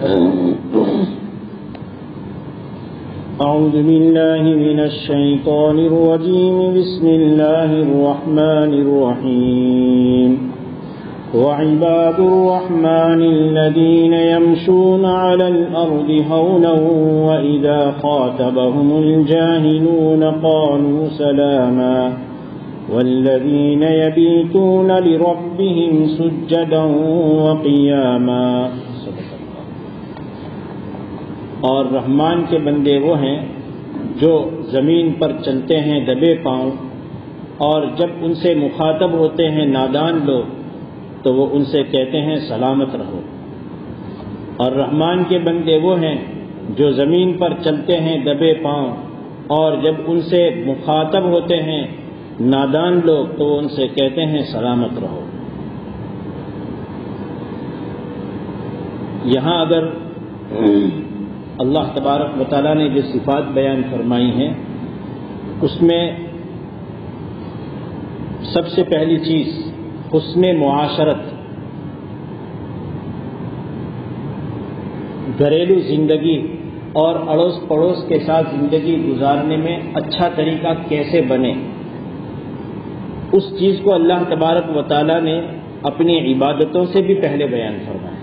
أعوذ بالله من الشيطان الرجيم. بسم الله الرحمن الرحيم. وعباد الرحمن الذين يمشون على الأرض هونا وإذا خاطبهم الجاهلون قالوا سلاما والذين يبيتون لربهم سجدا وقياما. اور رحمان کے بندے وہ ہیں جو زمین پر چلتے ہیں دبے پاؤں، اور جب ان سے مخاطب ہوتے ہیں نادان لوگ تو وہ ان سے کہتے ہیں سلامت رہو. اور رحمان کے بندے وہ ہیں جو زمین پر چلتے ہیں دبے پاؤں، اور جب ان سے مخاطب ہوتے ہیں نادان لوگ تو وہ ان سے کہتے ہیں سلامت رہو. یہاں اگر اللہ تبارک و تعالیٰ نے جو صفات بیان فرمائی ہیں اس میں سب سے پہلی چیز حسن معاشرت، گھریلو زندگی اور اڑوس پڑوس کے ساتھ زندگی گزارنے میں اچھا طریقہ کیسے بنے، اس چیز کو اللہ تبارک و تعالیٰ نے اپنی عبادتوں سے بھی پہلے بیان فرمایا،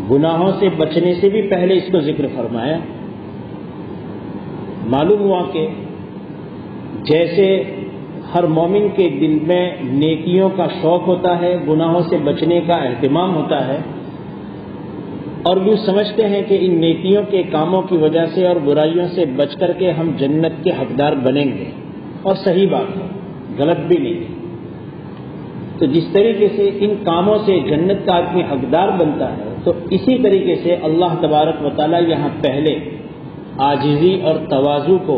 گناہوں سے بچنے سے بھی پہلے اس کو ذکر فرمایا. معلوم ہوا کہ جیسے ہر مومن کے دل میں نیکیوں کا شوق ہوتا ہے، گناہوں سے بچنے کا اہتمام ہوتا ہے، اور یوں سمجھتے ہیں کہ ان نیکیوں کے کاموں کی وجہ سے اور برائیوں سے بچ کر کے ہم جنت کے حقدار بنیں گے، اور صحیح بات ہے، غلط بھی نہیں ہے. تو جس طریقے سے ان کاموں سے جنت کا آدمی حقدار بنتا ہے، تو اسی طریقے سے اللہ تبارک و تعالیٰ یہاں پہلے عاجزی اور تواضع کو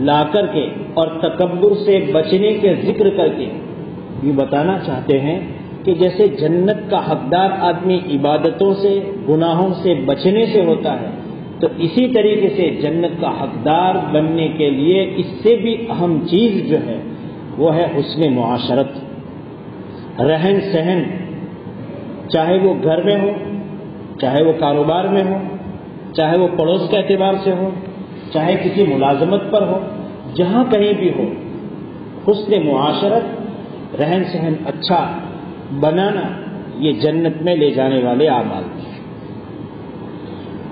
لا کر کے اور تکبر سے بچنے کے ذکر کر کے یہ بتانا چاہتے ہیں کہ جیسے جنت کا حقدار آدمی عبادتوں سے گناہوں سے بچنے سے ہوتا ہے، تو اسی طریقے سے جنت کا حقدار بننے کے لیے اس سے بھی اہم چیز جو ہے وہ ہے حسن معاشرت، رہن سہن، چاہے وہ گھر میں ہو، چاہے وہ کاروبار میں ہو، چاہے وہ پڑوس کے اعتبار سے ہو، چاہے کسی ملازمت پر ہو، جہاں کہیں بھی ہو، حسن معاشرت، رہن سہن اچھا بنانا یہ جنت میں لے جانے والے اعمال ہیں.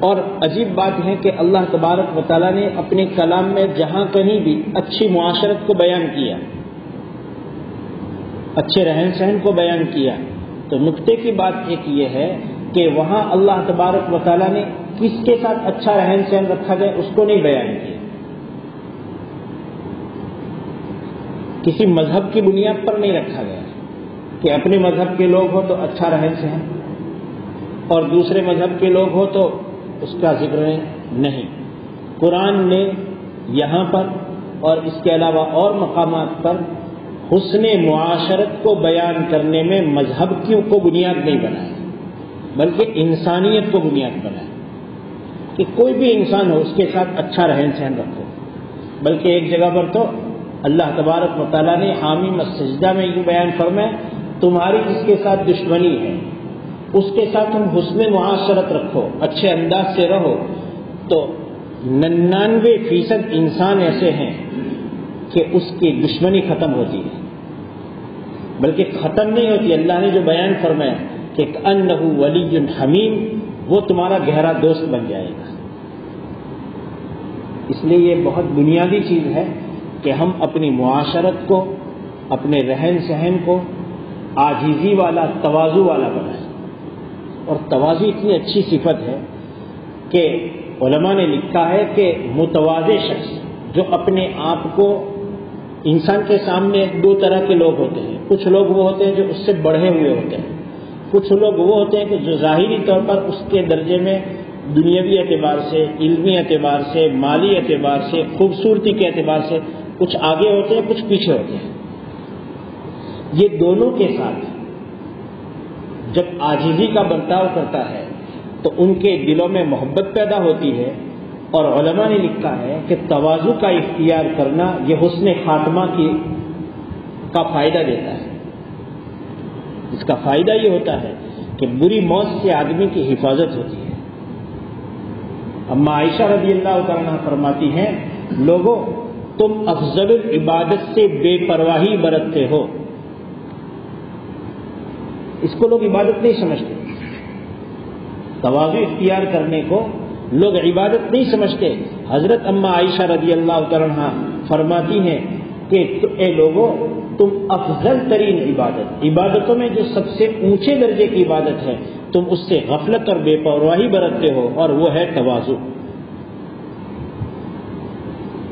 اور عجیب بات ہے کہ اللہ تبارک و تعالیٰ نے اپنے کلام میں جہاں کہیں بھی اچھی معاشرت کو بیان کیا، اچھے رہن سہن کو بیان کیا، تو نکتے کی بات ایک یہ ہے کہ وہاں اللہ تبارک و تعالیٰ نے کس کے ساتھ اچھا رہن سہن رکھا جائے اس کو نہیں بیان کیا. کسی مذہب کی بنیاد پر نہیں رکھا گیا کہ اپنے مذہب کے لوگ ہو تو اچھا رہن سہن اور دوسرے مذہب کے لوگ ہو تو اس کا ذکر نہیں. قرآن نے یہاں پر اور اس کے علاوہ اور مقامات پر حسن معاشرت کو بیان کرنے میں مذہب کو بنیاد نہیں بنایا بلکہ انسانیت کو بنیاد بنایا کہ کوئی بھی انسان ہو اس کے ساتھ اچھا رہن سہن رکھو. بلکہ ایک جگہ پر تو اللہ تبارک و تعالیٰ نے حامیم السجدہ میں یہ بیان فرمایا تمہاری جس کے ساتھ دشمنی ہے اس کے ساتھ تم حسن معاشرت رکھو، اچھے انداز سے رہو. تو 99% انسان ایسے ہیں کہ اس کی دشمنی ختم ہوتی ہے، بلکہ ختم نہیں ہوتی. اللہ نے جو بیان فرمایا کہ انہ ولی حمیم، وہ تمہارا گہرا دوست بن جائے گا. اس لیے یہ بہت بنیادی چیز ہے کہ ہم اپنی معاشرت کو، اپنے رہن سہن کو عاجزی والا، تواضع والا بنائیں. اور تواضع اتنی اچھی صفت ہے کہ علماء نے لکھا ہے کہ متواضع شخص جو اپنے آپ کو، انسان کے سامنے دو طرح کے لوگ ہوتے ہیں. کچھ لوگ وہ ہوتے ہیں جو اس سے بڑھے ہوئے ہوتے ہیں، کچھ لوگ وہ ہوتے ہیں کہ جو ظاہری طور پر اس کے درجے میں دنیاوی اعتبار سے، علمی اعتبار سے، مالی اعتبار سے، خوبصورتی کے اعتبار سے کچھ آگے ہوتے ہیں، کچھ پیچھے ہوتے ہیں. یہ دونوں کے ساتھ جب عاجزی کا برتاؤ کرتا ہے تو ان کے دلوں میں محبت پیدا ہوتی ہے. اور علماء نے لکھا ہے کہ تواضع کا اختیار کرنا یہ حسن خاتمہ کا فائدہ دیتا ہے. اس کا فائدہ یہ ہوتا ہے کہ بری موت سے آدمی کی حفاظت ہوتی ہے۔ اما عائشہ رضی اللہ تعالیٰ عنہ فرماتی ہیں، لوگوں تم افضل العبادت سے بے پرواہی برتتے ہو۔ اس کو لوگ عبادت نہیں سمجھتے، تواضع اختیار کرنے کو لوگ عبادت نہیں سمجھتے۔ حضرت اما عائشہ رضی اللہ تعالیٰ عنہ فرماتی ہیں کہ اے لوگوں تم افضل ترین عبادتوں میں جو سب سے اونچے درجے کی عبادت ہے تم اس سے غفلت اور بے پرواہی برتتے ہو، اور وہ ہے تواضع۔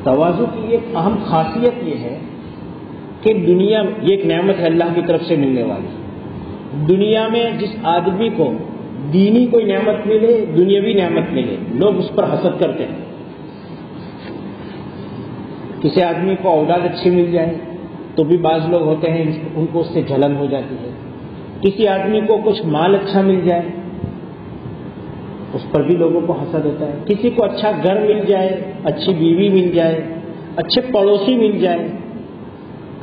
تواضع کی ایک اہم خاصیت یہ ہے کہ دنیا یہ ایک نعمت ہے اللہ کی طرف سے ملنے والی۔ دنیا میں جس آدمی کو دینی کوئی نعمت ملے، دنیاوی نعمت ملے، لوگ اس پر حسد کرتے ہیں۔ کسی آدمی کو اولاد اچھی مل جائے تو بھی بعض لوگ ہوتے ہیں ان کو اس سے جلن ہو جاتی ہے۔ کسی آدمی کو کچھ مال اچھا مل جائے اس پر بھی لوگوں کو حسد ہوتا ہے۔ کسی کو اچھا گھر مل جائے، اچھی بیوی مل جائے، اچھے پڑوسی مل جائے،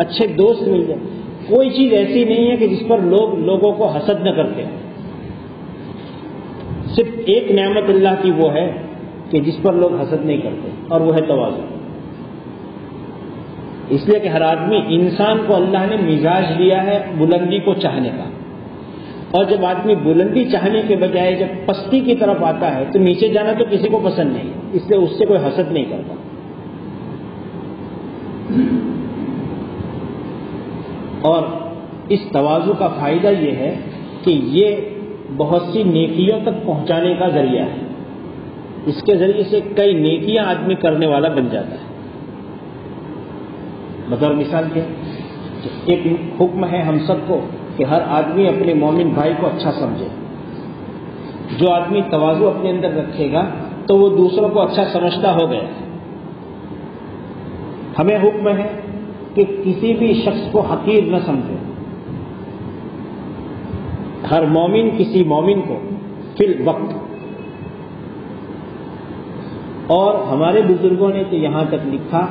اچھے دوست مل جائے، کوئی چیز ایسی نہیں ہے کہ جس پر لوگوں کو حسد نہ کرتے ہیں۔ صرف ایک نعمت اللہ کی وہ ہے کہ جس پر لوگ حسد نہیں کرتے، اور وہ ہے تواضع۔ اس لیے کہ ہر آدمی، انسان کو اللہ نے مزاج دیا ہے بلندی کو چاہنے کا، اور جب آدمی بلندی چاہنے کے بجائے جب پستی کی طرف آتا ہے تو نیچے جانا تو کسی کو پسند نہیں، اس لیے اس سے کوئی حسد نہیں کرتا۔ اور اس تواضع کا فائدہ یہ ہے کہ یہ بہت سی نیکیوں تک پہنچانے کا ذریعہ ہے۔ اس کے ذریعے سے کئی نیکیاں آدمی کرنے والا بن جاتا ہے۔ بطور مثال کے ایک حکم ہے ہم سب کو کہ ہر آدمی اپنے مومن بھائی کو اچھا سمجھے۔ جو آدمی تواضع اپنے اندر رکھے گا تو وہ دوسروں کو اچھا سمجھتا ہو گیا۔ ہمیں حکم ہے کہ کسی بھی شخص کو حقیر نہ سمجھے۔ ہر مومن کسی مومن کو فی الوقت، اور ہمارے بزرگوں نے تو یہاں تک لکھا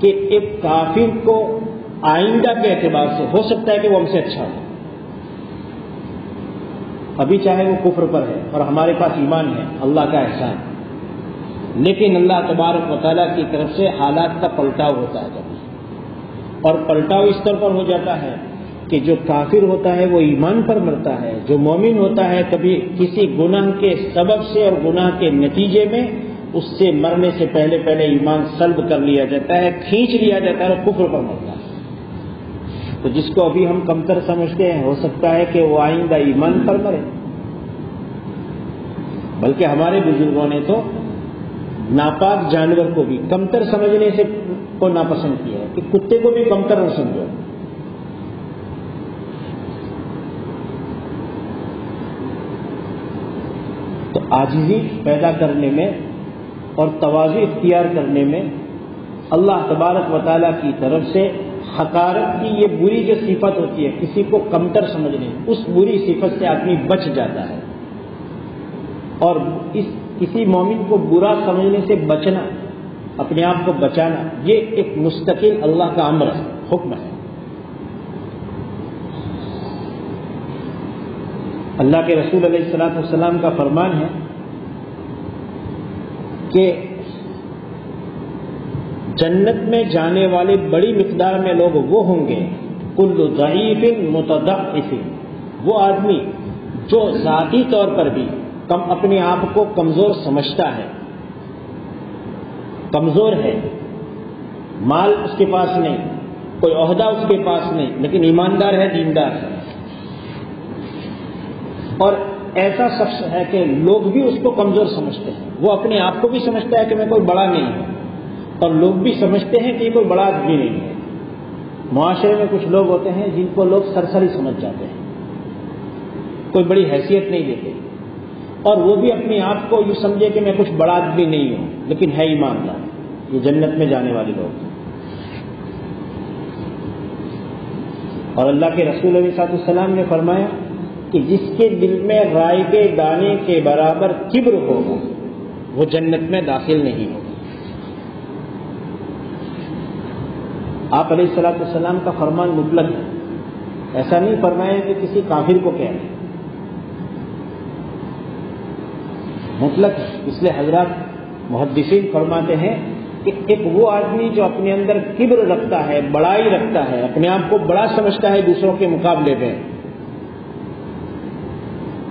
کہ ایک کافر کو آئندہ کے اعتبار سے ہو سکتا ہے کہ وہ ہم سے اچھا ہو، ابھی چاہے وہ کفر پر ہے اور ہمارے پاس ایمان ہے، اللہ کا احسان، لیکن اللہ تبارک و تعالیٰ کی طرف سے حالات کا پلٹاؤ ہوتا ہے کبھی، اور پلٹاؤ اس طور پر ہو جاتا ہے کہ جو کافر ہوتا ہے وہ ایمان پر مرتا ہے، جو مومن ہوتا ہے کبھی کسی گناہ کے سبب سے اور گناہ کے نتیجے میں اس سے مرنے سے پہلے ایمان سلب کر لیا جاتا ہے، کھینچ لیا جاتا ہے اور کفر پر مرتا ہے۔ تو جس کو ابھی ہم کمتر سمجھتے ہیں ہو سکتا ہے کہ وہ آئندہ ایمان پر مرے۔ بلکہ ہمارے بزرگوں نے تو ناپاک جانور کو بھی کمتر سمجھنے سے کو ناپسند کیا ہے کہ کتے کو بھی کمتر نہ سمجھو۔ تو عاجزی پیدا کرنے میں اور تواضع اختیار کرنے میں اللہ تبارک و تعالیٰ کی طرف سے حقارت کی یہ بری جو صفت ہوتی ہے، کسی کو کمتر سمجھنے، اس بری صفت سے آدمی بچ جاتا ہے۔ اور کسی مومن کو برا سمجھنے سے بچنا، اپنے آپ کو بچانا، یہ ایک مستقل اللہ کا امر ہے، حکم ہے۔ اللہ کے رسول علیہ الصلوۃ والسلام کا فرمان ہے کہ جنت میں جانے والے بڑی مقدار میں لوگ وہ ہوں گے، کل ضعیف متضعف، وہ آدمی جو ذاتی طور پر بھی اپنے آپ کو کمزور سمجھتا ہے، کمزور ہے، مال اس کے پاس نہیں، کوئی عہدہ اس کے پاس نہیں، لیکن ایماندار ہے، دیندار ہے، اور ایسا شخص ہے کہ لوگ بھی اس کو کمزور سمجھتے ہیں، وہ اپنے آپ کو بھی سمجھتا ہے کہ میں کوئی بڑا نہیں ہوں، اور لوگ بھی سمجھتے ہیں کہ یہ کوئی بڑا آدمی نہیں ہے۔ معاشرے میں کچھ لوگ ہوتے ہیں جن کو لوگ سرسری سمجھ جاتے ہیں، کوئی بڑی حیثیت نہیں دیتے، اور وہ بھی اپنے آپ کو یہ سمجھے کہ میں کچھ بڑا آدمی نہیں ہوں، لیکن ہے ایماندار۔ یہ جنت میں جانے والے لوگ ہیں۔ اور اللہ کے رسول علیہ الصلوۃ والسلام نے فرمایا کہ جس کے دل میں رائے کے دانے کے برابر کبر ہوگا وہ جنت میں داخل نہیں ہوگا۔ آپ علیہ الصلوۃ والسلام کا فرمان مطلق ہے، ایسا نہیں فرمایا کہ کسی کافر کو کہہ رہے، مطلق ہے. اس لیے حضرات محدثین فرماتے ہیں کہ ایک وہ آدمی جو اپنے اندر کبر رکھتا ہے، بڑائی رکھتا ہے، اپنے آپ کو بڑا سمجھتا ہے دوسروں کے مقابلے میں،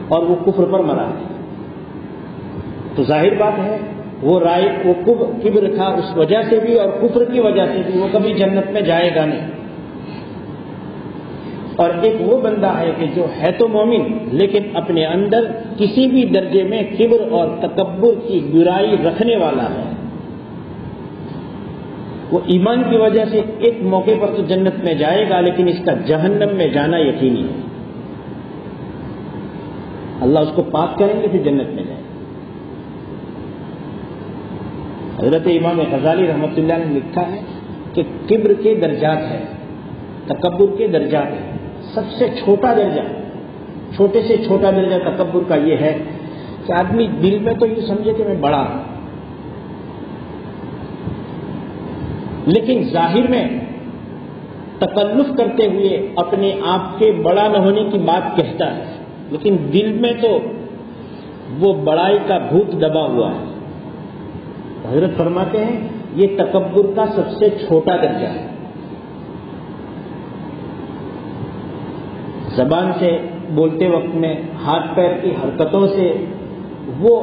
اور وہ کفر پر مرا ہے، تو ظاہر بات ہے وہ کبر تھا اس وجہ سے بھی اور کفر کی وجہ سے بھی وہ کبھی جنت میں جائے گا نہیں. اور ایک وہ بندہ ہے کہ جو ہے تو مومن لیکن اپنے اندر کسی بھی درجے میں کبر اور تکبر کی برائی رکھنے والا ہے. وہ ایمان کی وجہ سے ایک موقع پر تو جنت میں جائے گا لیکن اس کا جہنم میں جانا یقینی ہے. اللہ اس کو پاک کریں گے پھر جنت میں جائے. حضرت امام غزالی رحمۃ اللہ نے لکھا ہے کہ کبر کے درجات ہیں، تکبر کے درجات ہیں. سب سے چھوٹا درجہ، چھوٹے سے چھوٹا درجہ تکبر کا یہ ہے کہ آدمی دل میں تو یہ سمجھے کہ میں بڑا ہوں، لیکن ظاہر میں تکلف کرتے ہوئے اپنے آپ کے بڑا نہ ہونے کی بات کہتا ہے، لیکن دل میں تو وہ بڑائی کا بھوت دبا ہوا ہے. حضرت فرماتے ہیں یہ تکبر کا سب سے چھوٹا درجہ ہے. زبان سے بولتے وقت میں ہاتھ پیر کی حرکتوں سے وہ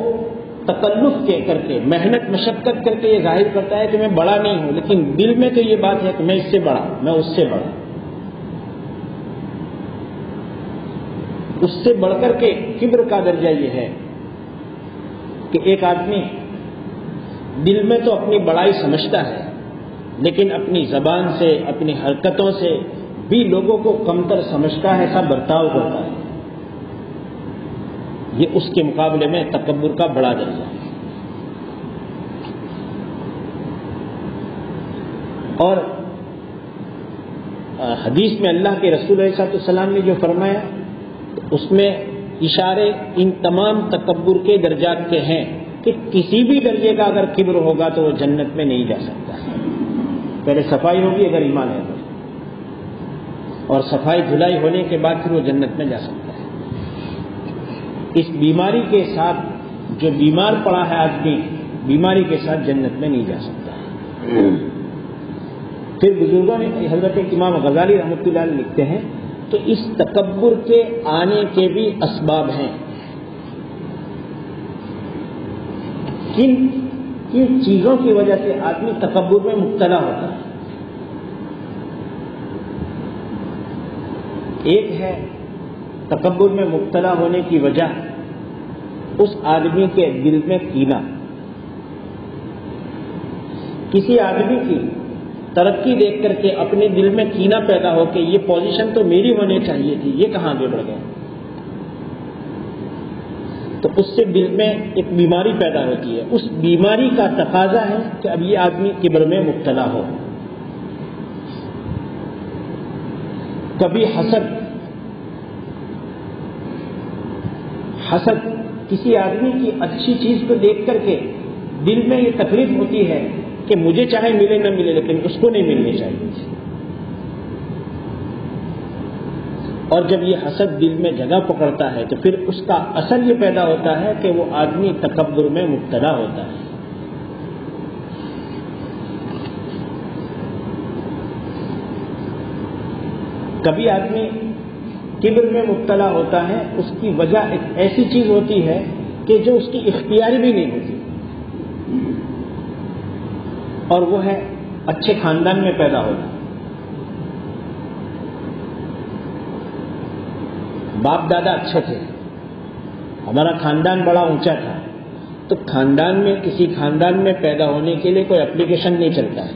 تکلف کر کے محنت مشقت کر کے یہ ظاہر کرتا ہے کہ میں بڑا نہیں ہوں، لیکن دل میں تو یہ بات ہے کہ میں اس سے بڑا، میں اس سے بڑا. اس سے بڑھ کر کے کبر کا درجہ یہ ہے کہ ایک آدمی دل میں تو اپنی بڑائی سمجھتا ہے لیکن اپنی زبان سے اپنی حرکتوں سے بھی لوگوں کو کمتر سمجھتا ہے، ایسا برتاؤ کرتا ہے. یہ اس کے مقابلے میں تکبر کا بڑا درجہ ہے. اور حدیث میں اللہ کے رسول علیہ السلام نے جو فرمایا اس میں اشارے ان تمام تکبر کے درجات کے ہیں کہ کسی بھی درجے کا اگر کبر ہوگا تو وہ جنت میں نہیں جا سکتا. پہلے صفائی ہوگی اگر ایمان ہے تو، اور صفائی دھلائی ہونے کے بعد پھر وہ جنت میں جا سکتا ہے. اس بیماری کے ساتھ جو بیمار پڑا ہے آدمی، بیماری کے ساتھ جنت میں نہیں جا سکتا. پھر بزرگوں نے حضرت امام غزالی رحمۃ اللہ علیہ لکھتے ہیں تو اس تکبر کے آنے کے بھی اسباب ہیں. کن چیزوں کی وجہ سے آدمی تکبر میں مبتلا ہوتا ہے؟ ایک ہے تکبر میں مبتلا ہونے کی وجہ اس آدمی کے دل میں کینہ. کسی آدمی کی ترقی دیکھ کر کے اپنے دل میں کینہ پیدا ہو کہ یہ پوزیشن تو میری ہونی چاہیے تھی، یہ کہاں آگے بڑھ گیا، تو اس سے دل میں ایک بیماری پیدا ہوتی ہے. اس بیماری کا تقاضا ہے کہ اب یہ آدمی کبر میں مبتلا ہو. کبھی حسد کسی آدمی کی اچھی چیز کو دیکھ کر کے دل میں یہ تکلیف ہوتی ہے کہ مجھے چاہے ملے نہ ملے لیکن اس کو نہیں ملنی چاہیے. اور جب یہ حسد دل میں جگہ پکڑتا ہے تو پھر اس کا اثر یہ پیدا ہوتا ہے کہ وہ آدمی تکبر میں مبتلا ہوتا ہے. کبھی آدمی کبر میں مبتلا ہوتا ہے، اس کی وجہ ایک ایسی چیز ہوتی ہے کہ جو اس کی اختیاری بھی نہیں ہوتی، اور وہ ہے اچھے خاندان میں پیدا ہونا. باپ دادا اچھے تھے، ہمارا خاندان بڑا اونچا تھا، تو خاندان میں کسی خاندان میں پیدا ہونے کے لیے کوئی اپلیکیشن نہیں چلتا ہے.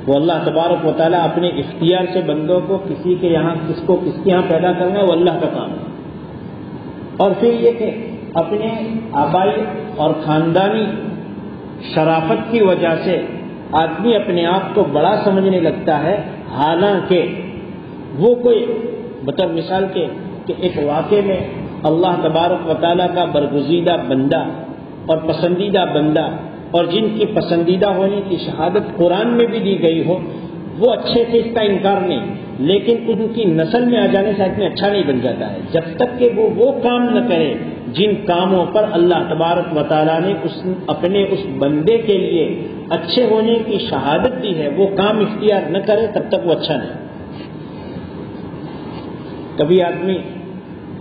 وہ اللہ تبارک و تعالیٰ اپنے اختیار سے بندوں کو کسی کے یہاں کس کے یہاں پیدا کرنا ہے وہ اللہ کا کام ہے. اور پھر یہ کہ اپنے آبائی اور خاندانی شرافت کی وجہ سے آدمی اپنے آپ کو بڑا سمجھنے لگتا ہے، حالانکہ وہ کوئی بطور مثال کے کہ ایک واقعے میں اللہ تبارک و تعالیٰ کا برگزیدہ بندہ اور پسندیدہ بندہ اور جن کی پسندیدہ ہونے کی شہادت قرآن میں بھی دی گئی ہو، وہ اچھے تھے، اس کا انکار نہیں، لیکن ان کی نسل میں آ جانے سے آدمی اچھا نہیں بن جاتا ہے. جب تک کہ وہ کام نہ کرے جن کاموں پر اللہ تبارک و تعالیٰ نے اپنے اس بندے کے لیے اچھے ہونے کی شہادت دی ہے، وہ کام اختیار نہ کرے تب تک وہ اچھا نہیں۔ کبھی آدمی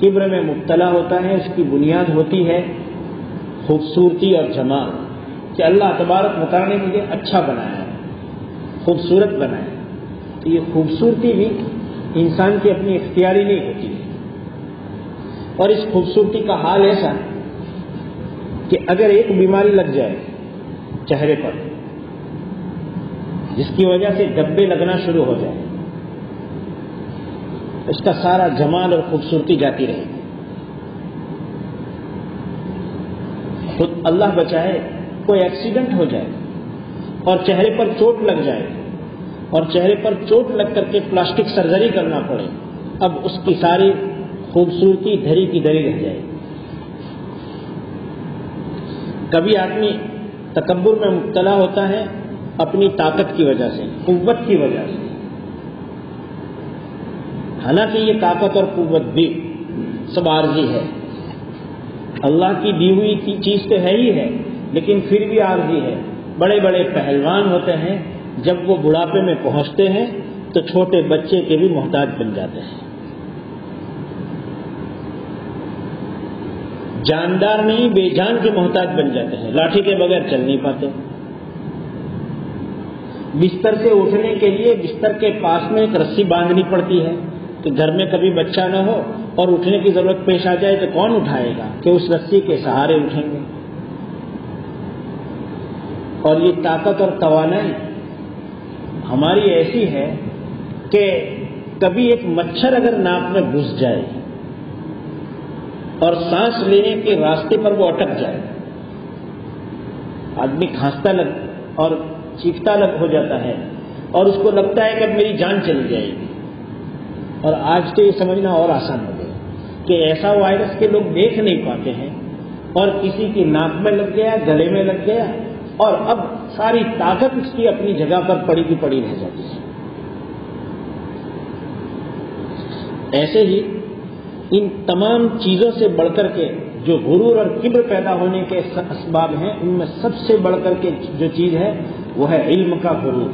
کبر میں مبتلا ہوتا ہے، اس کی بنیاد ہوتی ہے خوبصورتی اور جمال، کہ اللہ تبارک و تعالیٰ نے مجھے اچھا بنایا ہے، خوبصورت بنایا ہے۔ تو یہ خوبصورتی بھی انسان کی اپنی اختیاری نہیں ہوتی ہے، اور اس خوبصورتی کا حال ایسا ہے کہ اگر ایک بیماری لگ جائے چہرے پر جس کی وجہ سے دبے لگنا شروع ہو جائے، اس کا سارا جمال اور خوبصورتی جاتی رہے گی۔ خود اللہ بچائے کوئی ایکسیڈنٹ ہو جائے اور چہرے پر چوٹ لگ جائے اور چہرے پر چوٹ لگ کر کے پلاسٹک سرجری کرنا پڑے، اب اس کی ساری خوبصورتی دھری کی دھری رہ جائے۔ کبھی آدمی تکبر میں مبتلا ہوتا ہے اپنی طاقت کی وجہ سے، قوت کی وجہ سے، حالانکہ یہ طاقت اور قوت بھی سب عارضی ہے، اللہ کی دی ہوئی چیز تو ہے ہی ہے، لیکن پھر بھی عارضی ہے۔ بڑے بڑے پہلوان ہوتے ہیں، جب وہ بڑھاپے میں پہنچتے ہیں تو چھوٹے بچے کے بھی محتاج بن جاتے ہیں، جاندار نہیں بے جان کے محتاج بن جاتے ہیں، لاٹھی کے بغیر چل نہیں پاتے۔ بستر سے اٹھنے کے لیے بستر کے پاس میں ایک رسی باندھنی پڑتی ہے کہ گھر میں کبھی بچہ نہ ہو اور اٹھنے کی ضرورت پیش آ جائے تو کون اٹھائے گا، کہ اس رسی کے سہارے اٹھیں گے۔ اور یہ طاقت اور توانائی ہماری ایسی ہے کہ کبھی ایک مچھر اگر ناک میں گھس جائے اور سانس لینے کے راستے پر وہ اٹک جائے، آدمی کھانستا لگ اور چیختا لگ ہو جاتا ہے اور اس کو لگتا ہے کہ اب میری جان چلی جائے گی۔ اور آج تو یہ سمجھنا اور آسان ہو گیا کہ ایسا وائرس کے لوگ دیکھ نہیں پاتے ہیں، اور کسی کی ناک میں لگ گیا، گلے میں لگ گیا، اور اب ساری طاقت اس کی اپنی جگہ پر پڑی کی پڑی رہ جاتی ہے۔ ایسے ہی ان تمام چیزوں سے بڑھ کر کے جو غرور اور کبر پیدا ہونے کے اسباب ہیں، ان میں سب سے بڑھ کر کے جو چیز ہے وہ ہے علم کا غرور۔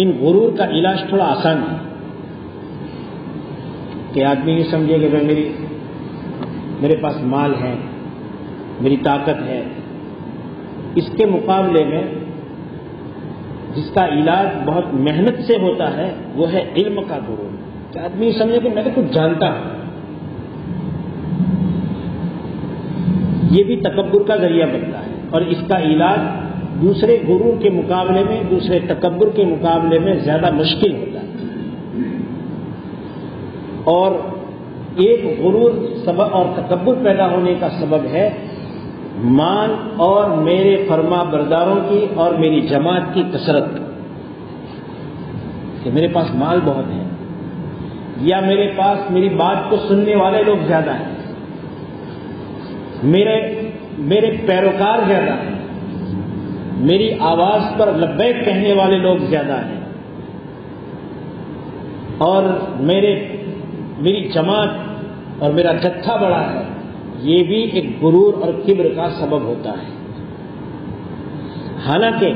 ان غرور کا علاج تھوڑا آسان ہے کہ آدمی یہ سمجھے کہ میرے پاس مال ہے، میری طاقت ہے، اس کے مقابلے میں جس کا علاج بہت محنت سے ہوتا ہے وہ ہے علم کا غرور، کہ آدمی یہ سمجھے کہ میں تو کچھ جانتا ہوں۔ یہ بھی تکبر کا ذریعہ بنتا ہے، اور اس کا علاج دوسرے غرور کے مقابلے میں، دوسرے تکبر کے مقابلے میں زیادہ مشکل ہوتا ہے۔ اور ایک غرور سبب اور تکبر پیدا ہونے کا سبب ہے مال اور میرے فرما برداروں کی اور میری جماعت کی کثرت، کہ میرے پاس مال بہت ہے، یا میرے پاس میری بات کو سننے والے لوگ زیادہ ہیں، میرے پیروکار زیادہ ہیں، میری آواز پر لبیک کہنے والے لوگ زیادہ ہیں، اور میری جماعت اور میرا جتھا بڑا ہے۔ یہ بھی ایک غرور اور کبر کا سبب ہوتا ہے۔ حالانکہ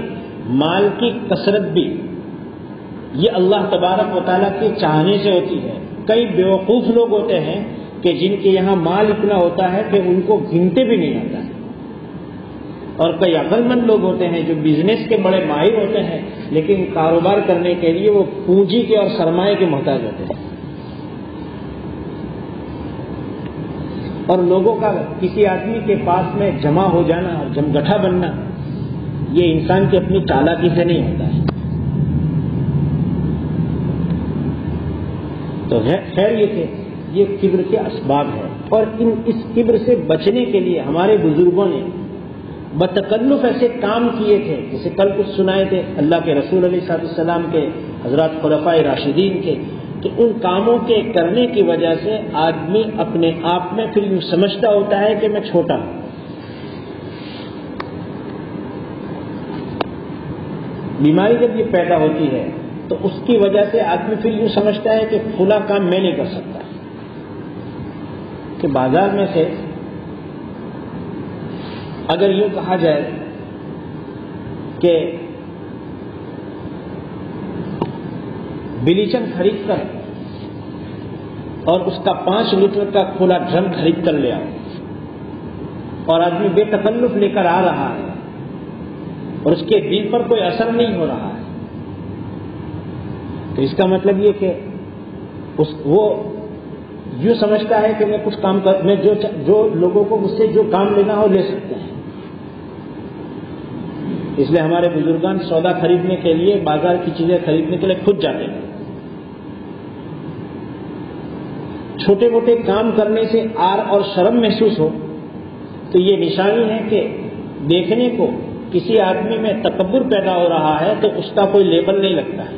مال کی کثرت بھی یہ اللہ تبارک و تعالیٰ کے چاہنے سے ہوتی ہے۔ کئی بیوقوف لوگ ہوتے ہیں کہ جن کے یہاں مال اتنا ہوتا ہے کہ ان کو گنتے بھی نہیں آتا ہے، اور کئی عقل مند لوگ ہوتے ہیں جو بزنس کے بڑے ماہر ہوتے ہیں، لیکن کاروبار کرنے کے لیے وہ پونجی کے اور سرمایہ کے محتاج ہوتے ہیں۔ اور لوگوں کا کسی آدمی کے پاس میں جمع ہو جانا اور جمگٹھا بننا، یہ انسان کی اپنی چالاکی سے نہیں ہوتا ہے۔ تو خیر یہ کہ یہ کبر کے اسباب ہے، اور اس کبر سے بچنے کے لیے ہمارے بزرگوں نے بتکلف ایسے کام کیے تھے، جیسے کل کچھ سنائے تھے اللہ کے رسول علیہ السلام کے، حضرات خلفائے راشدین کے، کہ ان کاموں کے کرنے کی وجہ سے آدمی اپنے آپ میں پھر یوں سمجھتا ہوتا ہے کہ میں چھوٹا ہوں۔ بیماری جب یہ پیدا ہوتی ہے تو اس کی وجہ سے آدمی پھر یوں سمجھتا ہے کہ فلاں کام میں نہیں کر سکتا، کہ بازار میں سے اگر یوں کہا جائے کہ بلیچن خرید کر اور اس کا 5 لیٹر کا کھلا ڈرم خرید کر لے آؤ اور آدمی بے تکلف لے کر آ رہا ہے اور اس کے دل پر کوئی اثر نہیں ہو رہا ہے، تو اس کا مطلب یہ کہ وہ یوں سمجھتا ہے کہ میں کچھ کام میں جو لوگوں کو مجھ سے جو کام لینا ہو لے سکتے ہیں۔ اس لیے ہمارے بزرگان سودا خریدنے کے لیے، بازار کی چیزیں خریدنے کے لیے خود جاتے ہیں۔ چھوٹے موٹے کام کرنے سے آر اور شرم محسوس ہو تو یہ نشانی ہے کہ دیکھنے کو کسی آدمی میں تکبر پیدا ہو رہا ہے تو اس کا کوئی لیبل نہیں لگتا ہے،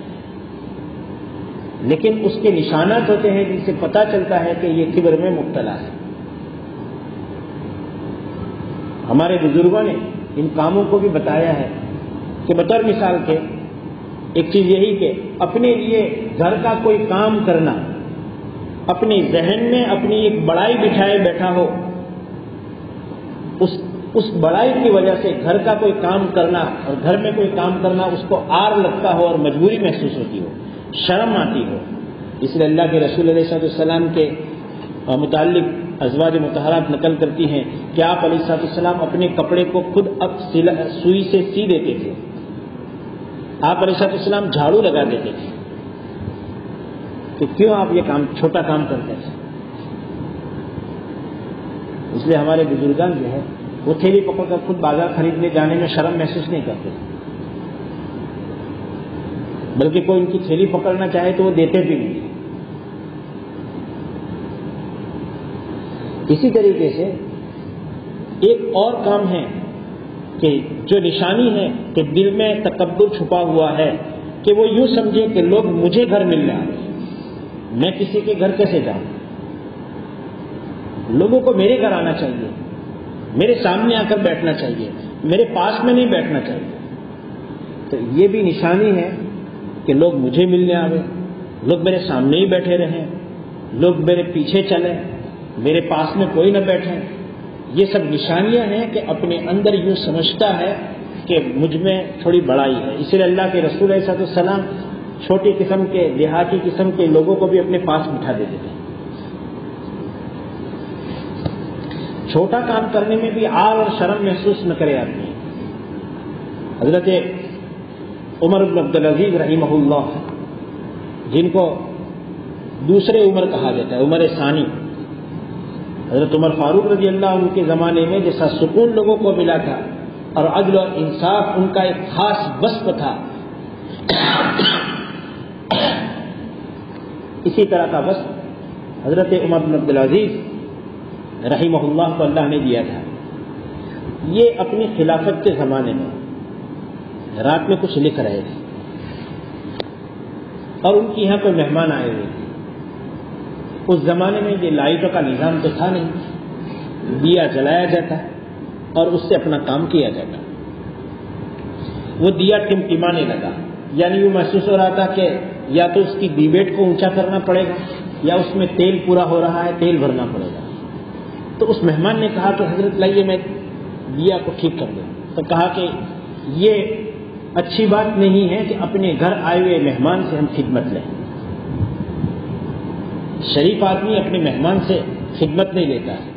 لیکن اس کے نشانات ہوتے ہیں جن سے پتہ چلتا ہے کہ یہ کبر میں مبتلا ہے۔ ہمارے بزرگوں نے ان کاموں کو بھی بتایا ہے کہ بطور مثال کے ایک چیز یہی کہ اپنے لیے گھر کا کوئی کام کرنا، اپنے ذہن میں اپنی ایک بڑائی بٹھائے بیٹھا ہو، اس بڑائی کی وجہ سے گھر کا کوئی کام کرنا اور گھر میں کوئی کام کرنا اس کو آر لگتا ہو اور مجبوری محسوس ہوتی ہو، شرم آتی ہو۔ اس لیے اللہ کے رسول علیہ السلام کے متعلق ازواج مطہرات نقل کرتی ہیں کہ آپ علیہ السلام اپنے کپڑے کو خود اب سوئی سے سی دیتے تھے، آپ علیہ السلام جھاڑو لگا دیتے تھے، کہ کیوں آپ یہ کام چھوٹا کام کرتے ہیں؟ اس لیے ہمارے بزرگان جو ہے وہ تھیلی پکڑ کر خود بازار خریدنے جانے میں شرم محسوس نہیں کرتے، بلکہ کوئی ان کی تھیلی پکڑنا چاہے تو وہ دیتے بھی نہیں۔ اسی طریقے سے ایک اور کام ہے کہ جو نشانی ہے کہ دل میں تکبر چھپا ہوا ہے کہ وہ یوں سمجھے کہ لوگ مجھے گھر مل رہے ہیں، میں کسی کے گھر کیسے جاؤں، لوگوں کو میرے گھر آنا چاہیے، میرے سامنے آ کر بیٹھنا چاہیے، میرے پاس میں نہیں بیٹھنا چاہیے۔ تو یہ بھی نشانی ہے کہ لوگ مجھے ملنے آوے، لوگ میرے سامنے ہی بیٹھے رہیں، لوگ میرے پیچھے چلیں، میرے پاس میں کوئی نہ بیٹھے۔ یہ سب نشانیاں ہیں کہ اپنے اندر یوں سمجھتا ہے کہ مجھ میں تھوڑی بڑائی ہے۔ اس لیے اللہ کے رسول علیہ السلام چھوٹی قسم کے دیہاتی قسم کے لوگوں کو بھی اپنے پاس بٹھا دیتے تھے۔ چھوٹا کام کرنے میں بھی آر اور شرم محسوس نہ کرے آدمی۔ حضرت عمر بن عبدالعزیز رحمہ اللہ، جن کو دوسرے عمر کہا جاتا ہے، عمر ثانی، حضرت عمر فاروق رضی اللہ عنہ کے زمانے میں جیسا سکون لوگوں کو ملا تھا اور عدل اور انصاف ان کا ایک خاص وصف تھا، اسی طرح کا وصف حضرت عمر بن عبدالعزیز رحمہ اللہ کو اللہ نے دیا تھا۔ یہ اپنی خلافت کے زمانے میں رات میں کچھ لکھ رہے تھے اور ان کے یہاں کوئی مہمان آئے ہوئے تھے۔ اس زمانے میں یہ لائٹوں کا نظام تو تھا نہیں، دیا جلایا جاتا اور اس سے اپنا کام کیا جاتا۔ وہ دیا ٹمٹمانے لگا، یعنی وہ محسوس ہو رہا تھا کہ یا تو اس کی دیویٹ کو اونچا کرنا پڑے گا یا اس میں تیل پورا ہو رہا ہے، تیل بھرنا پڑے گا۔ تو اس مہمان نے کہا کہ حضرت لائیے میں دیا کو ٹھیک کر دوں۔ تو کہا کہ یہ اچھی بات نہیں ہے کہ اپنے گھر آئے ہوئے مہمان سے ہم خدمت لیں، شریف آدمی اپنے مہمان سے خدمت نہیں لیتا ہے۔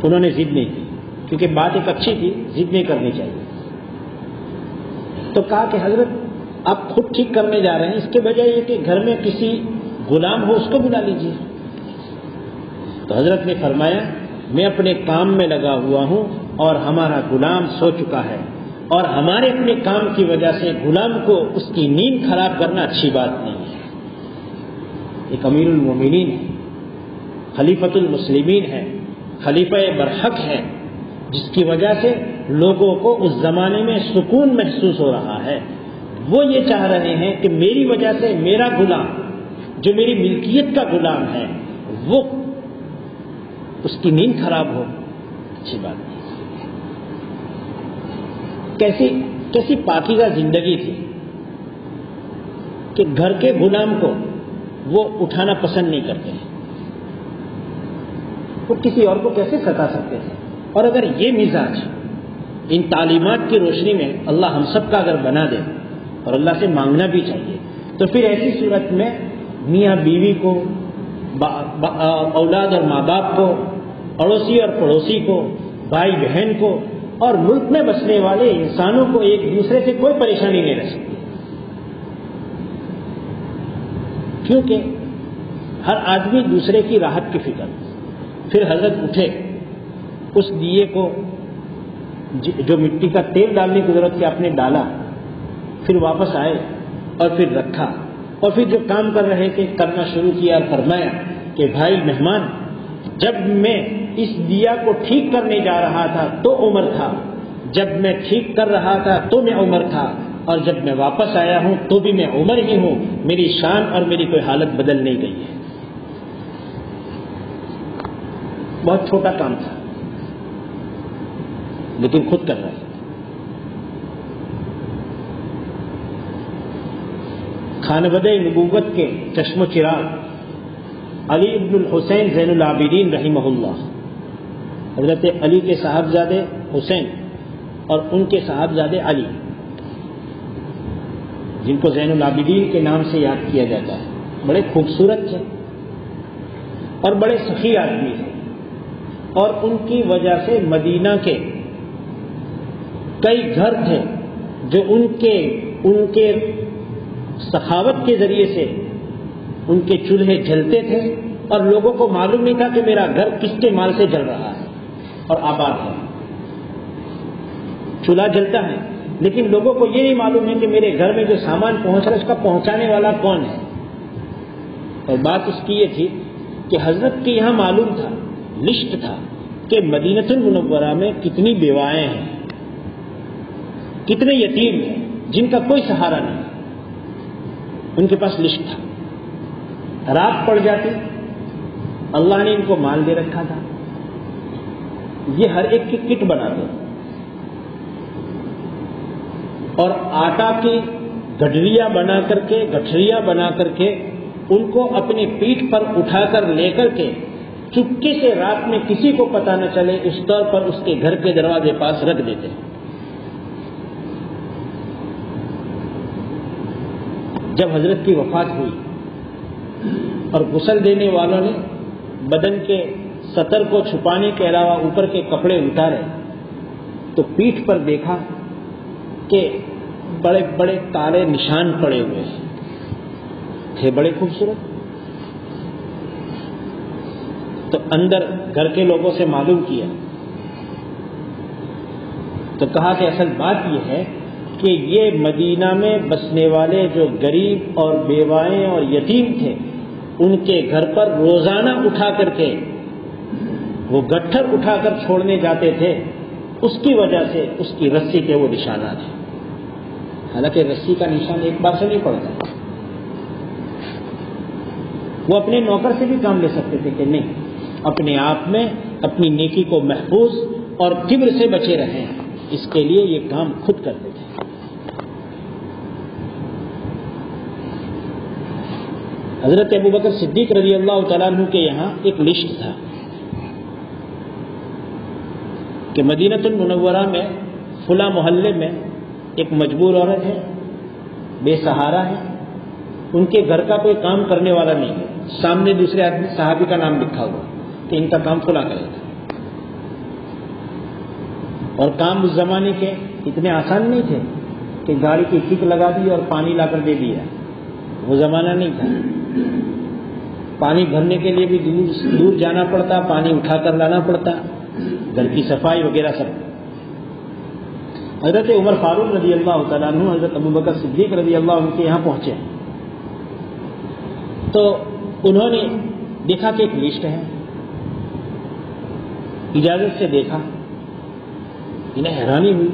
انہوں نے ضد نہیں کی کیونکہ بات ایک اچھی تھی، ضد نہیں کرنی چاہیے۔ تو کہا کہ حضرت آپ خود ٹھیک کرنے جا رہے ہیں، اس کے بجائے یہ کہ گھر میں کسی غلام ہو اس کو بلا لیجیے۔ تو حضرت نے فرمایا میں اپنے کام میں لگا ہوا ہوں اور ہمارا غلام سو چکا ہے، اور ہمارے اپنے کام کی وجہ سے غلام کو اس کی نیند خراب کرنا اچھی بات نہیں ہے۔ ایک امیر المومنین ہے، خلیفۃ المسلمین ہے، خلیفہ برحق ہے، جس کی وجہ سے لوگوں کو اس زمانے میں سکون محسوس ہو رہا ہے۔ وہ یہ چاہ رہے ہیں کہ میری وجہ سے میرا غلام جو میری ملکیت کا غلام ہے وہ اس کی نیند خراب ہو، اچھی بات نہیں۔ کیسی پاکیزہ زندگی تھی کہ گھر کے غلام کو وہ اٹھانا پسند نہیں کرتے ہیں، وہ کسی اور کو کیسے ستا سکتے تھے؟ اور اگر یہ مزاج ان تعلیمات کی روشنی میں اللہ ہم سب کا اگر بنا دے، اور اللہ سے مانگنا بھی چاہیے، تو پھر ایسی صورت میں میاں بیوی کو، اولاد اور ماں باپ کو، اڑوسی اور پڑوسی کو، بھائی بہن کو، اور ملک میں بسنے والے انسانوں کو ایک دوسرے سے کوئی پریشانی نہیں رہ سکتی، کیونکہ ہر آدمی دوسرے کی راحت کی فکر۔ پھر حضرت اٹھے، اس دیے کو جو مٹی کا تیل ڈالنے کی ضرورت تھی آپ نے ڈالا، پھر واپس آئے اور پھر رکھا، اور پھر جو کام کر رہے تھے کرنا شروع کیا، اور فرمایا کہ بھائی مہمان، جب میں اس دیا کو ٹھیک کرنے جا رہا تھا تو عمر تھا، جب میں ٹھیک کر رہا تھا تو میں عمر تھا، اور جب میں واپس آیا ہوں تو بھی میں عمر ہی ہوں، میری شان اور میری کوئی حالت بدل نہیں گئی ہے۔ بہت چھوٹا کام تھا لیکن خود کر رہے تھے۔ خانبدہ نبوت کے چشم و چراغ علی ابن الحسین زین العابدین رحمہ اللہ، حضرت علی کے صاحبزادے حسین اور ان کے صاحبزادے علی، جن کو زین العابدین کے نام سے یاد کیا جاتا ہے، بڑے خوبصورت تھے اور بڑے سخی آدمی تھے، اور ان کی وجہ سے مدینہ کے کئی گھر تھے جو ان کے سخاوت کے ذریعے سے ان کے چولہے جلتے تھے، اور لوگوں کو معلوم نہیں تھا کہ میرا گھر کس کے مال سے جل رہا ہے اور آباد ہے۔ چولہا جلتا ہے لیکن لوگوں کو یہ نہیں معلوم ہے کہ میرے گھر میں جو سامان پہنچ رہا ہے اس کا پہنچانے والا کون ہے۔ اور بات اس کی یہ تھی کہ حضرت کے یہاں معلوم تھا، لسٹ تھا کہ مدینہ المنورہ میں کتنی بیوائیں ہیں، کتنے یتیم ہیں جن کا کوئی سہارا نہیں، ان کے پاس لسٹ تھا۔ رات پڑ جاتی، اللہ نے ان کو مال دے رکھا تھا، یہ ہر ایک کی کٹ بناتے اور آٹا کی گڈھریاں بنا کر کے ان کو اپنی پیٹھ پر اٹھا کر لے کر کے چپکے سے رات میں کسی کو پتہ نہ چلے اس طور پر اس کے گھر کے دروازے پاس رکھ دیتے۔ جب حضرت کی وفات ہوئی اور غسل دینے والوں نے بدن کے سطر کو چھپانے کے علاوہ اوپر کے کپڑے اتارے تو پیٹھ پر دیکھا کہ بڑے بڑے کالے نشان پڑے ہوئے تھے، بڑے خوبصورت۔ تو اندر گھر کے لوگوں سے معلوم کیا تو کہا کہ اصل بات یہ ہے کہ یہ مدینہ میں بسنے والے جو غریب اور بیوائیں اور یتیم تھے ان کے گھر پر روزانہ اٹھا کر کے وہ گٹھر اٹھا کر چھوڑنے جاتے تھے، اس کی وجہ سے اس کی رسی کے وہ نشانات ہیں۔ حالانکہ رسی کا نشان ایک بار سے نہیں پڑتا، وہ اپنے نوکر سے بھی کام لے سکتے تھے کہ نہیں، اپنے آپ میں اپنی نیکی کو محفوظ اور کبر سے بچے رہیں، اس کے لیے یہ کام خود کرتے تھے۔ حضرت ابوبکر صدیق رضی اللہ تعالیٰ عنہ کے یہاں ایک لسٹ تھا کہ مدینہ المنورہ میں فلاں محلے میں ایک مجبور عورت ہے، بے سہارا ہے، ان کے گھر کا کوئی کام کرنے والا نہیں ہے، سامنے دوسرے آدمی صحابی کا نام لکھا ہوا کہ ان کا کام فلاں کرے گا۔ اور کام اس زمانے کے اتنے آسان نہیں تھے کہ گاڑی کی کک لگا دی اور پانی لا کر دے دیا، وہ زمانہ نہیں تھا۔ پانی بھرنے کے لیے بھی دور جانا پڑتا، پانی اٹھا کر لانا پڑتا، گھر کی صفائی وغیرہ سب۔ حضرت عمر فاروق رضی اللہ تعالیٰ عنہ حضرت ابوبکر صدیق رضی اللہ عنہ کے یہاں پہنچے تو انہوں نے دیکھا کہ ایک لسٹ ہے، اجازت سے دیکھا، انہیں حیرانی ہوئی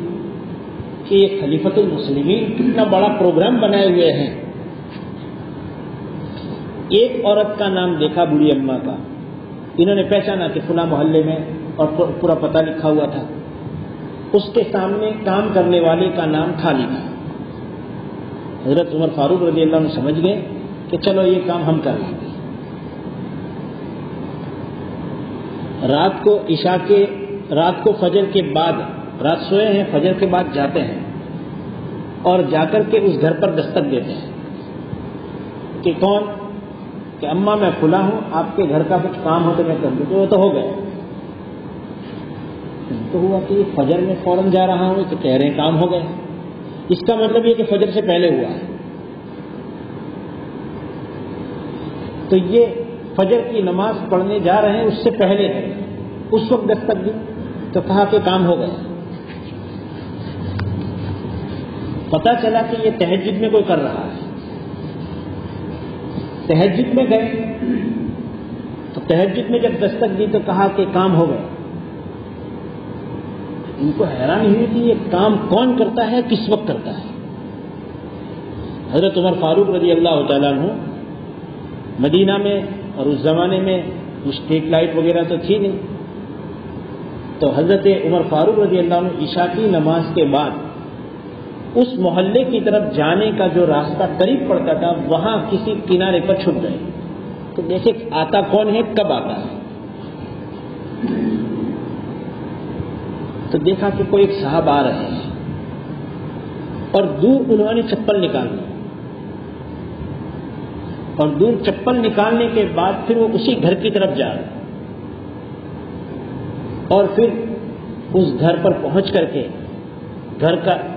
کہ یہ خلیفۃ المسلمین کتنا بڑا پروگرام بنائے ہوئے ہیں۔ ایک عورت کا نام دیکھا، بوڑھی اماں کا، انہوں نے پہچانا کہ فلاں محلے میں، اور پورا پتہ لکھا ہوا تھا۔ اس کے سامنے کام کرنے والے کا نام خالی تھا۔ حضرت عمر فاروق رضی اللہ عنہ سمجھ گئے کہ چلو یہ کام ہم کر لیں گے۔ رات کو فجر کے بعد، رات سوئے ہیں، فجر کے بعد جاتے ہیں اور جا کر کے اس گھر پر دستک دیتے ہیں کہ کون؟ کہ اماں میں فلاں ہوں، آپ کے گھر کا کچھ کام ہو تو میں کر دوں، تو وہ تو ہو گئے۔ تو ہوا کہ یہ فجر میں فوراً جا رہا ہوں تو کہہ رہے ہیں کام ہو گئے، اس کا مطلب یہ کہ فجر سے پہلے ہوا ہے۔ تو یہ فجر کی نماز پڑھنے جا رہے ہیں اس سے پہلے ہے، اس وقت دستک دی تو کہا کہ کام ہو گیا۔ پتہ چلا کہ یہ تہجد میں کوئی کر رہا ہے، تہجد میں گئے تو تہجد میں جب دستک دی تو کہا کہ کام ہو گیا۔ ان کو حیرانی ہوئی کہ یہ کام کون کرتا ہے، کس وقت کرتا ہے۔ حضرت عمر فاروق رضی اللہ تعالیٰ عنہ مدینہ میں، اور اس زمانے میں اسٹریٹ لائٹ وغیرہ تو تھی نہیں، تو حضرت عمر فاروق رضی اللہ عنہ عشاء کی نماز کے بعد اس محلے کی طرف جانے کا جو راستہ قریب پڑتا تھا وہاں کسی کنارے پر چھپ گئے، تو دیکھے آتا کون ہے، کب آتا ہے۔ تو دیکھا کہ کوئی ایک صاحب آ رہے ہیں اور دور انہوں نے چپل نکال لی، اور دور چپل نکالنے کے بعد پھر وہ اسی گھر کی طرف جا رہے، اور پھر اس گھر پر پہنچ کر کے گھر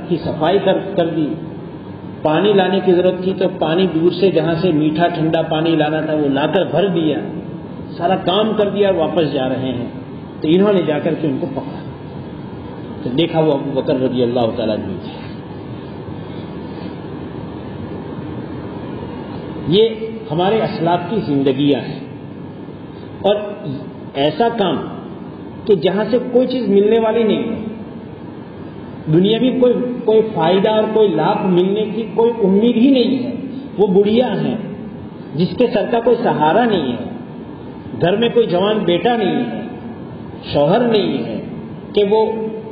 کی صفائی کر دی۔ پانی لانے کی ضرورت تھی تو پانی دور سے جہاں سے میٹھا ٹھنڈا پانی لانا تھا وہ لا کر بھر دیا، سارا کام کر دیا اور واپس جا رہے ہیں۔ تو انہوں نے جا کر کے ان کو پکڑا تو دیکھا وہ ابو بکر رضی اللہ تعالیٰ عنہ تھے۔ یہ ہمارے اسلاف کی زندگیاں ہیں، اور ایسا کام کہ جہاں سے کوئی چیز ملنے والی نہیں ہے، دنیاوی کوئی فائدہ اور کوئی لابھ ملنے کی کوئی امید ہی نہیں ہے۔ وہ بڑھیا ہیں جس کے سر کا کوئی سہارا نہیں ہے، گھر میں کوئی جوان بیٹا نہیں ہے، شوہر نہیں ہے کہ وہ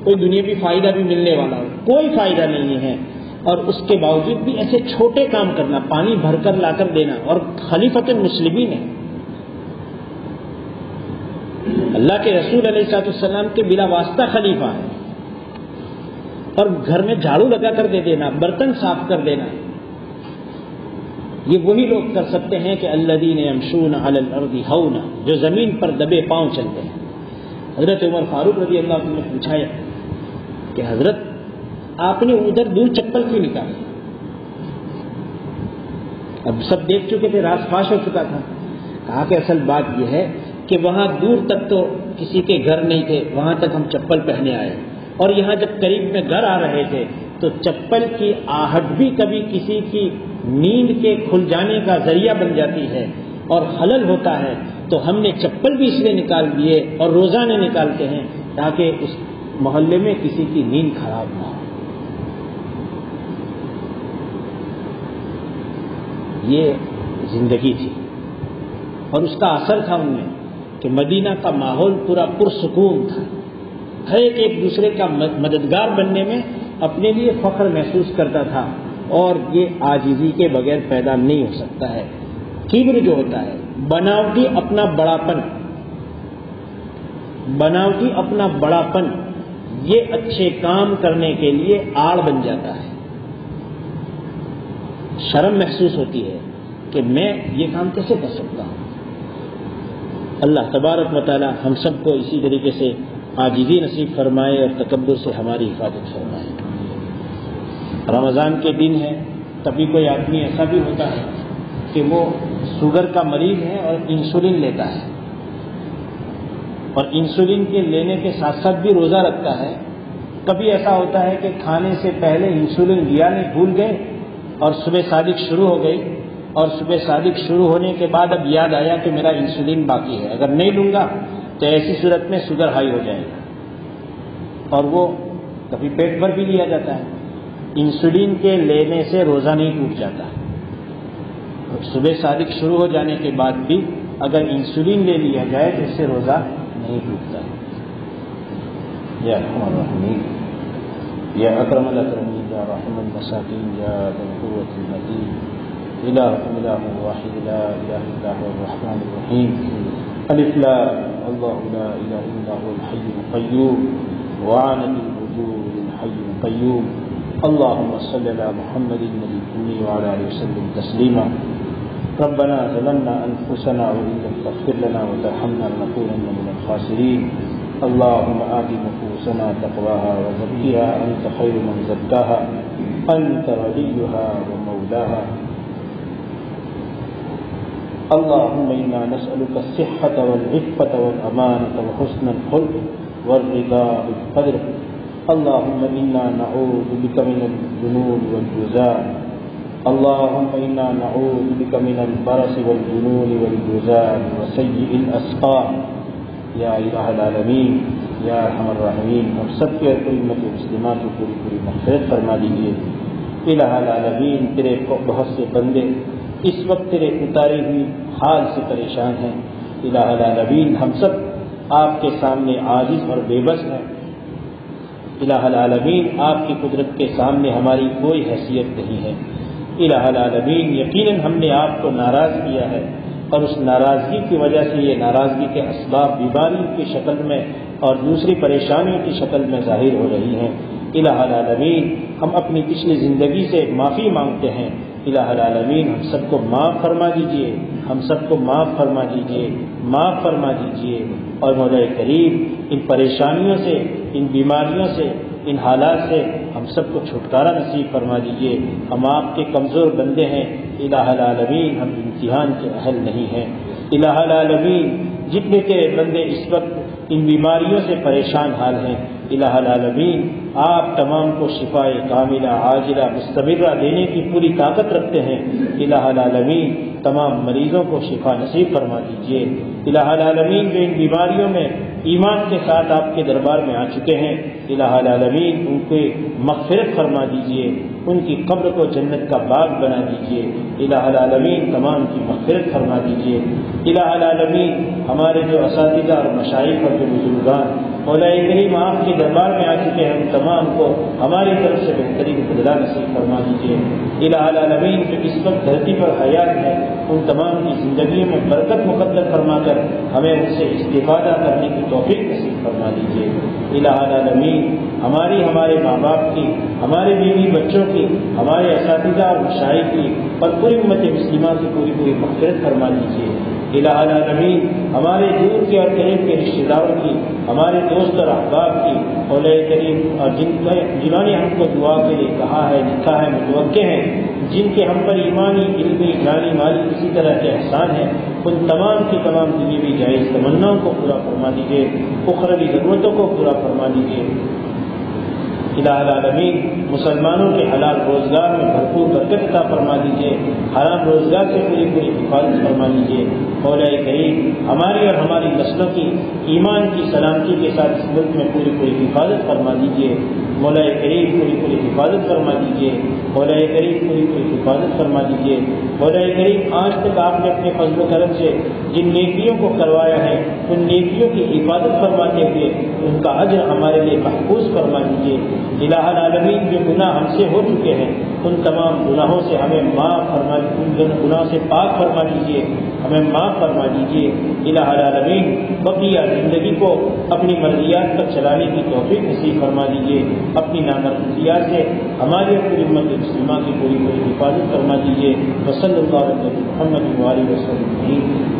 کوئی دنیاوی فائدہ بھی ملنے والا ہو، کوئی فائدہ نہیں ہے، اور اس کے باوجود بھی ایسے چھوٹے کام کرنا، پانی بھر کر لا کر دینا، اور خلیفۃ المسلمین ہے، اللہ کے رسول علیہ السلام کے بلا واسطہ خلیفہ ہے، اور گھر میں جھاڑو لگا کر دے دینا، برتن صاف کر دینا، یہ وہی لوگ کر سکتے ہیں کہ الذین یمشون علی الارض ہونا، جو زمین پر دبے پاؤں چلتے ہیں۔ حضرت عمر فاروق رضی اللہ عنہ نے پوچھا کہ حضرت آپ نے ادھر دور چپل کیوں نکالی؟ اب سب دیکھ چکے تھے، راز فاش ہو چکا تھا۔ کہا کہ اصل بات یہ ہے کہ وہاں دور تک تو کسی کے گھر نہیں تھے، وہاں تک ہم چپل پہنے آئے، اور یہاں جب قریب میں گھر آ رہے تھے تو چپل کی آہٹ بھی کبھی کسی کی نیند کے کھل جانے کا ذریعہ بن جاتی ہے اور خلل ہوتا ہے، تو ہم نے چپل بھی اس لیے نکال دیے اور روزانہ نکالتے ہیں تاکہ اس محلے میں کسی کی نیند خراب نہ ہو۔ یہ زندگی تھی، اور اس کا اثر تھا ان میں کہ مدینہ کا ماحول پورا پرسکون تھا، ہر ایک دوسرے کا مددگار بننے میں اپنے لیے فخر محسوس کرتا تھا، اور یہ عاجزی کے بغیر پیدا نہیں ہو سکتا ہے۔ کبر جو ہوتا ہے، بناوٹی اپنا بڑاپن یہ اچھے کام کرنے کے لیے آڑ بن جاتا ہے۔ شرم محسوس ہوتی ہے کہ میں یہ کام کیسے کر سکتا ہوں۔ اللہ تبارک و تعالی ہم سب کو اسی طریقے سے عاجزی نصیب فرمائے اور تکبر سے ہماری حفاظت فرمائے۔ رمضان کے دن ہے، کبھی کوئی آدمی ایسا بھی ہوتا ہے کہ وہ شوگر کا مریض ہے اور انسولین لیتا ہے، اور انسولین کے لینے کے ساتھ ساتھ بھی روزہ رکھتا ہے۔ کبھی ایسا ہوتا ہے کہ کھانے سے پہلے انسولین لیا نہیں، بھول گئے، اور صبح صادق شروع ہو گئی، اور صبح صادق شروع ہونے کے بعد اب یاد آیا کہ میرا انسولین باقی ہے، اگر نہیں لوں گا تو ایسی صورت میں شوگر ہائی ہو جائے گا، اور وہ کبھی پیٹ بھر بھی لیا جاتا ہے۔ انسولین کے لینے سے روزہ نہیں ٹوٹ جاتا، صبح صادق شروع ہو جانے کے بعد بھی اگر انسولین لے لیا جائے تو اس سے روزہ نہیں ٹوٹتا۔ یا ارحم الراحمین، یا اکرم الاکرمین، یا رحم المساکین، یا ذا القوة المتین، الہ واحد لا الہ الا هو الرحمن الرحیم، الف لام الله لا إله إلا هو الحي القيوم وعنت الوجوه للحي القيوم اللهم صل على محمد النبي الأمي وعلى آله وسلم تسليما ربنا ظلمنا أنفسنا وإن لم تغفر لنا وترحمنا لنكونن من الخاسرين اللهم آت نفوسنا تقواها وزكها أنت خير من زكاها أنت وليها ومولاها اللهم إنا نسألك الصحة والعفة والأمانة وحسن الخلق والرضا بالقدر اللهم إنا نعوذ بك من الجنون والجزام اللهم إنا نعوذ بك من البرص والجنون والجزام وسيء الأسقام یا الہ العالمین یا ارحم الراحمین ہم سب کے امت مسلمہ کی پوری پوری مغفرت فرما دیجیے الہ العالمین تیرے بہت سے بندے اس وقت تیرے اتاری ہوئی حال سے پریشان ہیں الہ العالمین ہم سب آپ کے سامنے عاجز اور بے بس ہیں الہ العالمین آپ کی قدرت کے سامنے ہماری کوئی حیثیت نہیں ہے الہ العالمین یقیناً ہم نے آپ کو ناراض کیا ہے اور اس ناراضگی کی وجہ سے یہ ناراضگی کے اسباب بیماری کی شکل میں اور دوسری پریشانیوں کی شکل میں ظاہر ہو رہی ہیں الہ العالمین ہم اپنی پچھلی زندگی سے معافی مانگتے ہیں الہ العالمین ہم سب کو معاف فرما دیجئے ہم سب کو معاف فرما دیجئے معاف فرما دیجئے اور مولا کریم ان پریشانیوں سے ان بیماریوں سے ان حالات سے ہم سب کو چھٹکارا نصیب فرما دیجئے ہم آپ کے کمزور بندے ہیں الہ العالمین ہم امتحان کے اہل نہیں ہیں الہ العالمین جتنے تیرے بندے اس وقت ان بیماریوں سے پریشان حال ہیں الہ العالمین آپ تمام کو شفاء کاملہ عاجلہ مستمرہ دینے کی پوری طاقت رکھتے ہیں الہ العالمین تمام مریضوں کو شفا نصیب فرما دیجیے الہ العالمین جو ان بیماریوں میں ایمان کے ساتھ آپ کے دربار میں آ چکے ہیں الہ العالمین ان کو مغفرت فرما دیجیے ان کی قبر کو جنت کا باغ بنا دیجیے الہ العالمین تمام کی مغفرت فرما دیجیے الہ العالمین ہمارے جو اساتذہ اور مشائخ اور جو بزرگان مولا کریم آپ کے دربار میں آ چکے ہیں ان تمام کو ہماری طرف سے بہترین بدلہ نصیب فرما دیجیے الہ العالمین جو اس وقت دھرتی پر حیات ہے ان تمام کی زندگیوں میں برکت مقدر فرما کر ہمیں ان سے استفادہ کرنے کی توفیق نصیب فرما دیجیے الہ العالمین ہمارے ماں باپ کی ہمارے بیوی بچوں کی ہمارے اساتذہ اور مشائخ کی اور پوری امت مسلمہ کی پوری پوری مغفرت فرما دیجیے الہ العالمین ہمارے دور کے اور قریب کے رشتہ داروں کی ہمارے دوست اور احباب کی مولا کریم اور جنہوں نے ہم کو دعا کے لیے کہا ہے لکھا ہے متوقع ہیں جن کے ہم پر ایمانی علمی جانی مالی کسی طرح کے احسان ہیں ان تمام کی تمام دنیوی جائز تمناؤں کو پورا فرما دیجیے اخروی ضرورتوں کو پورا فرما دیجیے الہ العالمین مسلمانوں کے حلال روزگار میں بھرپور برکت عطا فرما دیجیے حرام روزگار سے پوری پوری حفاظت فرما دیجیے مولا کریم ہماری اور ہماری نسلوں کی ایمان کی سلامتی کے ساتھ اس ملک میں پوری پوری حفاظت فرما دیجیے مولا کریم پوری پوری حفاظت فرما دیجیے مولا کریم پوری پوری حفاظت فرما دیجیے مولا کریم آج تک آپ نے اپنے فضل و کرم سے جن نیکیوں کو کروایا ہے ان نیکیوں کی حفاظت فرماتے ہوئے ان کا اجر ہمارے لیے محفوظ فرما دیجیے الہ العالمین جو گناہ ہم سے ہو چکے ہیں ان تمام گناہوں سے ہمیں معاف فرما ان گناہوں سے پاک فرما دیجیے ہمیں معاف فرما دیجیے الہ العالمین بقیہ زندگی کو اپنی مرضیات پر چلانے کی توفیق نصیب فرما دیجیے اپنی نامرضیات سے ہماری پوری امت مسلمہ کی پوری پوری حفاظت فرما دیجیے وصلی اللہ علیہ محمد وآلہ وسلم